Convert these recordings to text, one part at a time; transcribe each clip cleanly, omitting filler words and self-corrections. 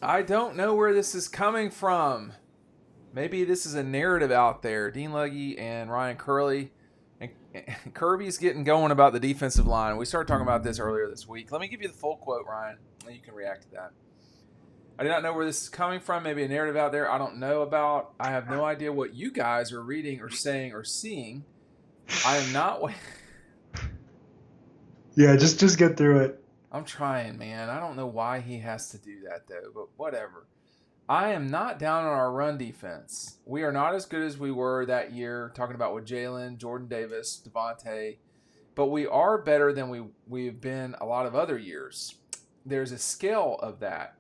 I don't know where this is coming from. Maybe this is a narrative out there. Dean Legge and Ryan Curley and Kirby's getting going about the defensive line. We started talking about this earlier this week. Let me give you the full quote, Ryan, and you can react to that. I do not know where this is coming from. Maybe a narrative out there I don't know about. I have no idea what you guys are reading or saying or seeing. I am not. Yeah, just get through it. I'm trying, man. I don't know why he has to do that though, but whatever. I am not down on our run defense. We are not as good as we were that year, talking about with Jalen, Jordan Davis, Devontae, but we are better than we've been a lot of other years. There's a scale of that.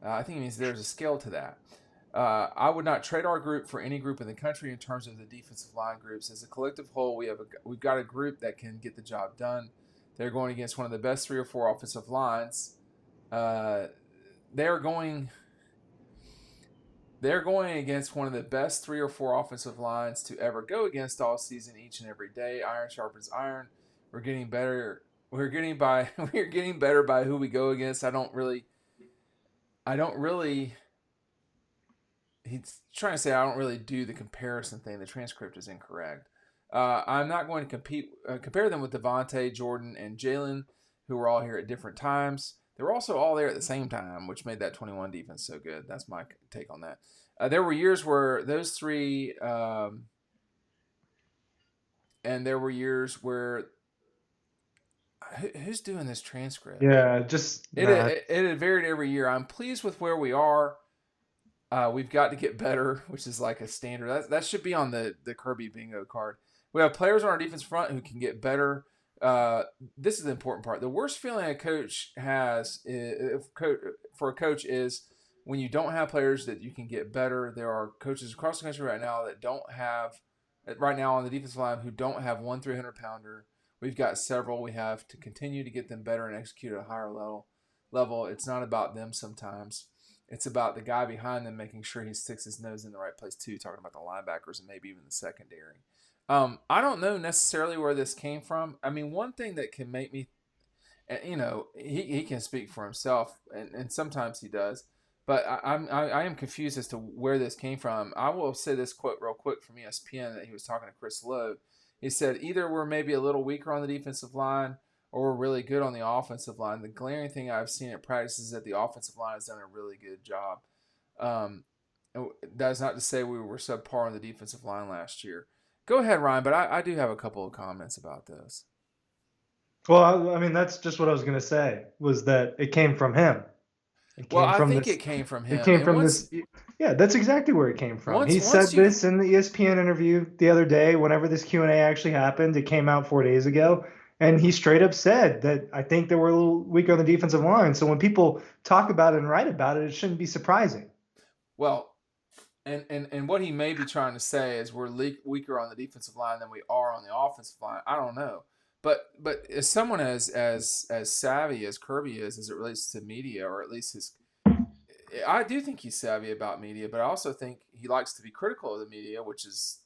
I think it means there's a scale to that. I would not trade our group for any group in the country in terms of the defensive line groups. As a collective whole, we've got a group that can get the job done. They're going against one of the best 3 or 4 offensive lines. They're going against one of the best 3 or 4 offensive lines to ever go against all season, each and every day. Iron sharpens iron. We're getting better. We're getting better by who we go against. I don't really. He's trying to say I don't really do the comparison thing. The transcript is incorrect. I'm not going to compare them with Devontae, Jordan, and Jalen, who were all here at different times. They were also all there at the same time, which made that 21 defense so good. That's my take on that. There were years where those three, and there were years where who's doing this transcript? Yeah, just It had varied every year. I'm pleased with where we are. We've got to get better, which is like a standard. That should be on the Kirby bingo card. We have players on our defense front who can get better. This is the important part. The worst feeling a coach has for a coach is when you don't have players that you can get better. There are coaches across the country right now that don't have, right now on the defensive line, who don't have one 300-pounder. We've got several. We have to continue to get them better and execute at a higher level. It's not about them sometimes. It's about the guy behind them making sure he sticks his nose in the right place too, talking about the linebackers and maybe even the secondary. I don't know necessarily where this came from. I mean, one thing that can make me, he can speak for himself, and sometimes he does, but I am confused as to where this came from. I will say this quote real quick from ESPN that he was talking to Chris Lowe. He said, either we're maybe a little weaker on the defensive line or we're really good on the offensive line. The glaring thing I've seen at practice is that the offensive line has done a really good job. That's not to say we were subpar on the defensive line last year. Go ahead, Ryan, but I do have a couple of comments about this. Well, I mean, that's just what I was going to say, was that it came from him. It Well, came I from think this. it came from It him. came And from this. Yeah, that's exactly where it came from. He once said you this in the ESPN interview the other day. Whenever this Q&A actually happened, it came out 4 days ago, and he straight up said that I think they were a little weaker on the defensive line. So when people talk about it and write about it, it shouldn't be surprising. well, and what he may be trying to say is we're weaker on the defensive line than we are on the offensive line. I don't know, but as someone as savvy as Kirby is as it relates to media, or at least his, I do think he's savvy about media, but I also think he likes to be critical of the media, which is,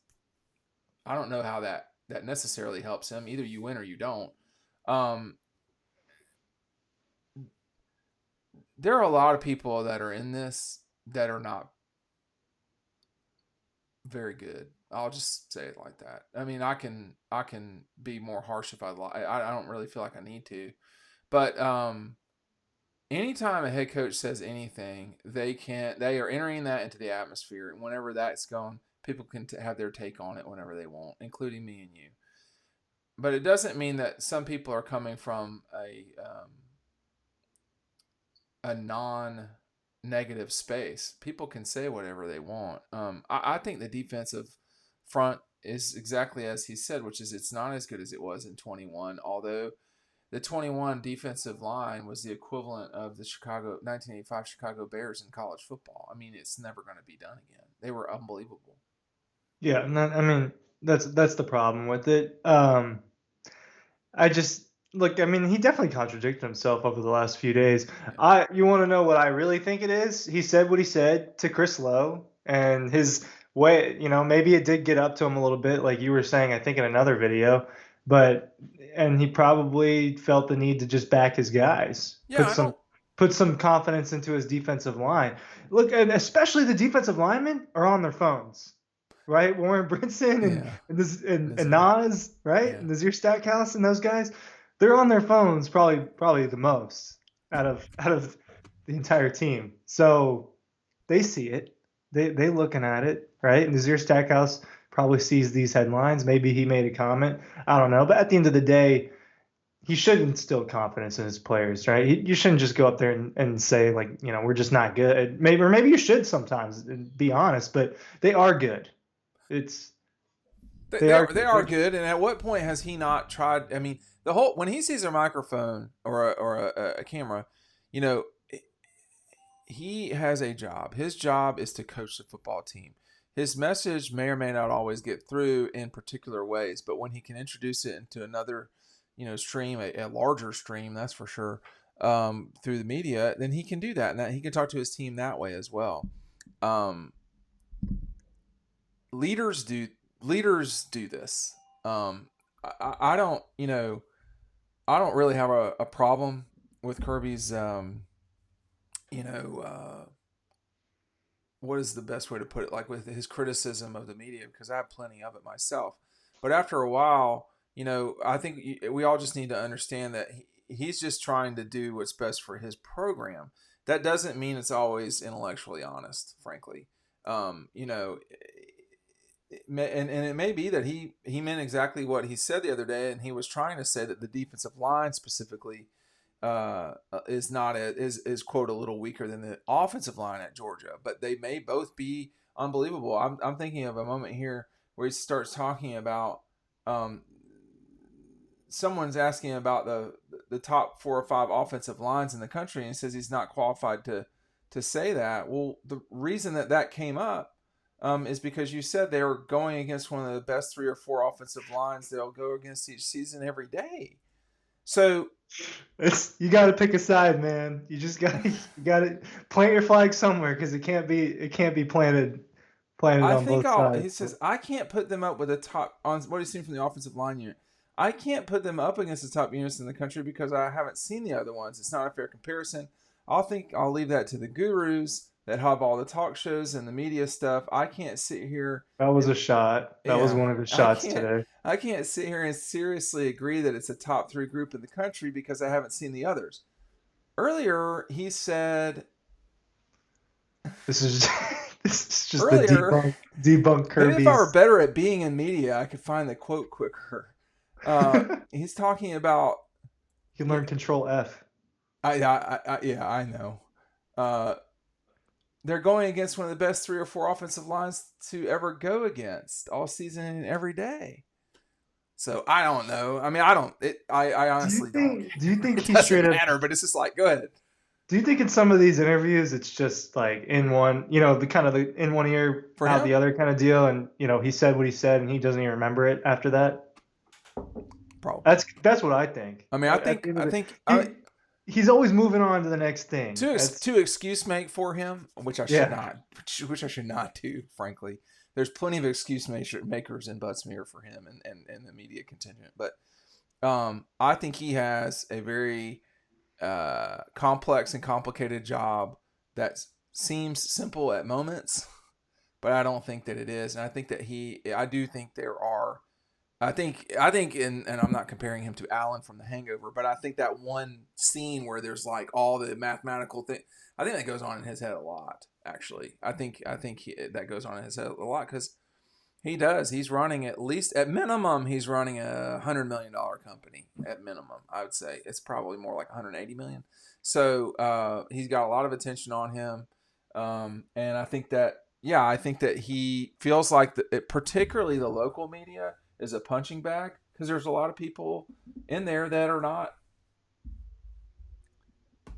I don't know how that necessarily helps him. Either you win or you don't. Um, there are a lot of people that are in this that are not very good. I'll just say it like that. I mean, I can be more harsh if I like. I don't really feel like I need to, but anytime a head coach says anything, they are entering that into the atmosphere, and whenever that's gone, people can have their take on it whenever they want, including me and you. But it doesn't mean that some people are coming from a non-negative space. People can say whatever they want. I think the defensive front is exactly as he said, which is it's not as good as it was in 21. Although the 21 defensive line was the equivalent of the 1985 Chicago Bears in college football. I mean, it's never going to be done again. They were unbelievable. Yeah, and I mean, that's the problem with it. I just look. I mean, he definitely contradicted himself over the last few days. Yeah. You want to know what I really think it is? He said what he said to Chris Lowe, and his way. Maybe it did get up to him a little bit, like you were saying. I think in another video, but and he probably felt the need to just back his guys. Yeah, Put I some. don't. put some confidence into his defensive line. Look, and especially the defensive linemen are on their phones, right? Warren Brinson Yeah. and Nas, right? Yeah. Nazir Stackhouse and those guys, they're on their phones probably the most out of the entire team. So they see it. They looking at it, right? Nazir Stackhouse probably sees these headlines. Maybe he made a comment. I don't know. But at the end of the day, he should instill confidence in his players, right? You shouldn't just go up there and say like, we're just not good. Maybe you should sometimes and be honest, but they are good. It's they are They are good. And at what point has he not tried? I mean, the whole when he sees a microphone or a camera, you know, he has a job. His job is to coach the football team. His message may or may not always get through in particular ways, but when he can introduce it into another, stream, a larger stream, that's for sure, through the media, then he can do that, and that he can talk to his team that way as well. Um, leaders do this. I don't, I don't really have a problem with Kirby's, what is the best way to put it? Like with his criticism of the media, because I have plenty of it myself. But after a while, I think we all just need to understand that he's just trying to do what's best for his program. That doesn't mean it's always intellectually honest, frankly. And it may be that he meant exactly what he said the other day, and he was trying to say that the defensive line specifically is not is quote a little weaker than the offensive line at Georgia, but they may both be unbelievable. I'm thinking of a moment here where he starts talking about someone's asking about the top 4 or 5 offensive lines in the country, and says he's not qualified to say that. Well, the reason that came up is because you said they were going against one of the best 3 or 4 offensive lines they'll go against each season every day. So you got to pick a side, man. You just got to plant your flag somewhere, because it can't be planted on both sides. He says I can't put them up with the top on what he's seen from the offensive line unit. I can't put them up against the top units in the country because I haven't seen the other ones. It's not a fair comparison. I'll leave that to the gurus that have all the talk shows and the media stuff. I can't sit here. That was a shot. That was one of his shots today. I can't sit here and seriously agree that it's a top 3 group in the country because I haven't seen the others. Earlier, he said, This is just the debunk Kirby. Maybe if I were better at being in media, I could find the quote quicker. He's talking about you can learn Control F. I know. They're going against one of the best 3 or 4 offensive lines to ever go against all season and every day. So I don't know. I mean, I honestly don't. Do you think he straight up matter? But it's just like, go ahead. Do you think in some of these interviews it's just like in one, the kind of the in one ear out the other kind of deal, and he said what he said and he doesn't even remember it after that? Probably. That's what I think. I mean, I think he's always moving on to the next thing. To excuse make for him, which I should not do, frankly. There's plenty of excuse makers in Buttsmeer for him and the media contingent. But I think he has a very complex and complicated job that seems simple at moments, but I don't think that it is. And I think that I do think there are. I think, and I'm not comparing him to Alan from The Hangover, but I think that one scene where there's like all the mathematical thing, I think that goes on in his head a lot. Actually, I think that goes on in his head a lot because he does. He's running at minimum, he's running a $100 million company at minimum. I would say it's probably more like 180 million. So he's got a lot of attention on him, and I think that he feels like particularly the local media is a punching bag because there's a lot of people in there that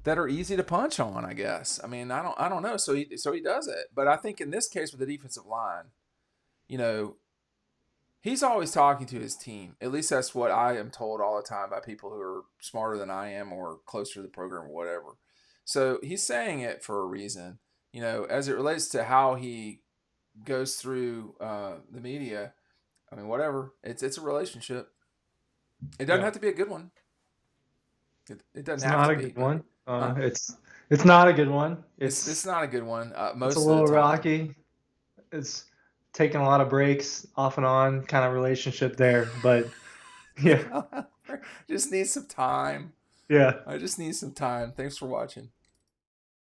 are easy to punch on, I guess. I mean, I don't know. So he does it. But I think in this case with the defensive line, he's always talking to his team. At least that's what I am told all the time by people who are smarter than I am or closer to the program or whatever. So he's saying it for a reason, as it relates to how he goes through the media. I mean, whatever. It's a relationship. It doesn't have to be a good one. It doesn't have to be. It's not a good one. It's not a good one. It's not a good one It's a most of the little time. rocky. It's taking a lot of breaks off and on kind of relationship there. But yeah, Just need some time. yeah. I just need some time. Thanks for watching.